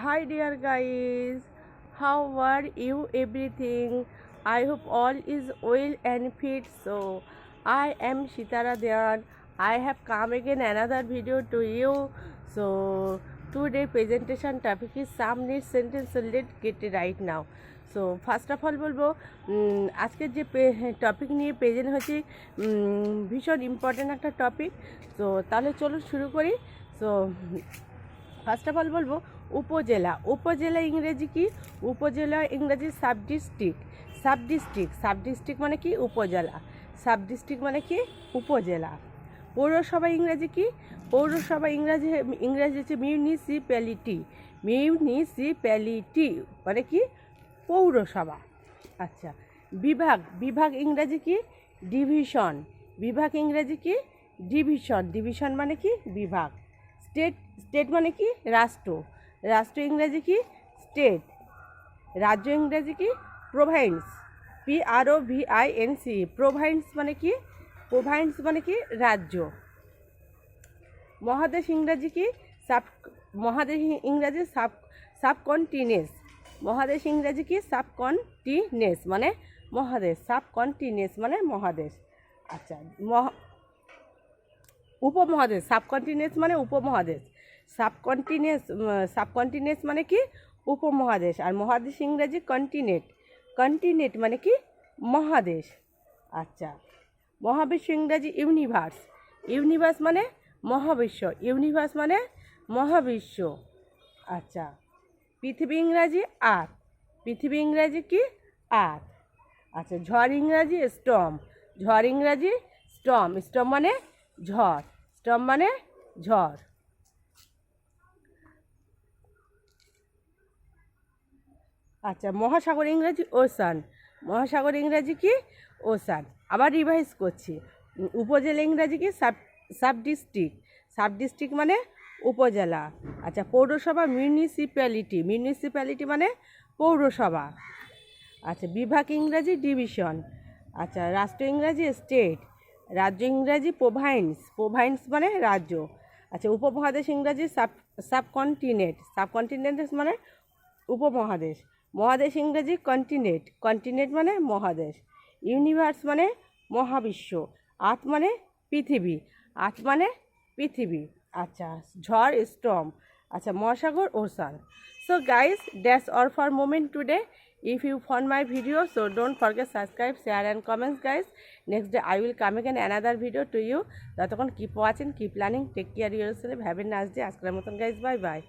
Hi dear guys, how are you everything? I hope all is well and fit. So I am Shitara Dhyan. I have come again another video to you. So today presentation topic is some need sentence. So let's get it right now. So first of all বলবো আজকের যে topic নিয়ে present হচ্ছে ভীষণ important একটা topic. তো তাহলে চলুন শুরু করি। সো ফার্স্ট অফ অল বলবো উপজেলা। উপজেলা ইংরেজি কি? উপজেলা ইংরেজি sub district. Sub district, sub district মানে কি? উপজেলা। সাব ডিস্ট্রিক্ট মানে কি? উপজেলা। পৌরসভা ইংরেজি কি? পৌরসভা ইংরেজি হচ্ছে মিউনিসিপ্যালিটি। মিউনিসিপ্যালিটি মানে কি? পৌরসভা। আচ্ছা, বিভাগ। বিভাগ ইংরেজি কি? ডিভিশন। বিভাগ ইংরেজি কি? ডিভিশন। ডিভিশন মানে কি? বিভাগ। স্টেট। স্টেট মানে কি? রাষ্ট্র। রাষ্ট্র ইংরেজি কি? স্টেট। রাজ্য ইংরেজি কি? প্রোভিন্স। PROVINC। প্রোভিন্স মানে কি? প্রোভিন্স মানে কি? রাজ্য। মহাদেশ ইংরেজি কি? মহাদেশ ইংরেজি সাবকন্টিনেন্স। মহাদেশ ইংরেজি কি? সাবকন্টিনেন্স মানে মহাদেশ। সাবকন্টিনেন্স মানে মহাদেশ। আচ্ছা, উপমহাদেশ। সাবকন্টিনেন্স মানে উপমহাদেশ। সাবকন্টিনেন্স মানে কি? উপমহাদেশ। আর মহাদেশ ইংরেজি কন্টিনেন্ট। কন্টিনেন্ট মানে কি? মহাদেশ। আচ্ছা, মহাবিশ্ব ইংরেজি ইউনিভার্স। ইউনিভার্স মানে মহাবিশ্ব। ইউনিভার্স মানে মহাবিশ্ব। আচ্ছা, পৃথিবী ইংরাজি আর্থ। পৃথিবী ইংরাজি কি? আর্থ। আচ্ছা, ঝড় ইংরাজি স্টর্ম। ঝড় ইংরাজি স্টর্ম। স্টর্ম মানে ঝড়। স্টর্ম মানে ঝড়। আচ্ছা, মহাসাগর ইংরাজি ওশান। মহাসাগর ইংরাজি কি? ওশান। আবার রিভাইজ করছি। উপজেলা ইংরাজি কি? Sub district. সাব ডিস্ট্রিক্ট মানে উপজেলা। আচ্ছা, পৌরসভা মিউনিসিপ্যালিটি। মিউনিসিপ্যালিটি মানে পৌরসভা। আচ্ছা, বিভাগ ইংরাজি ডিভিশন। আচ্ছা, রাষ্ট্র ইংরাজি স্টেট। রাজ্য ইংরাজি প্রোভিন্স। প্রোভিন্স মানে রাজ্য। আচ্ছা, উপমহাদেশ ইংরাজি সাবকন্টিনেন্ট। সাবকন্টিনেন্ট মানে উপমহাদেশ। মহাদেশ ইংরেজি কন্টিনেন্ট। কন্টিনেন্ট মানে মহাদেশ। ইউনিভার্স মানে মহাবিশ্ব। আর্থ মানে পৃথিবী। আর্থ মানে পৃথিবী। আচ্ছা, ঝড় স্টর্ম। আচ্ছা, মহাসাগর ocean. So guys, that's all for moment today. If you found my video, so don't forget subscribe, share and comments guys. Next day I will come again another video to you. ততক্ষণ keep watching, keep learning, take care yourself, have a nice day. আজকের মতন guys, bye bye.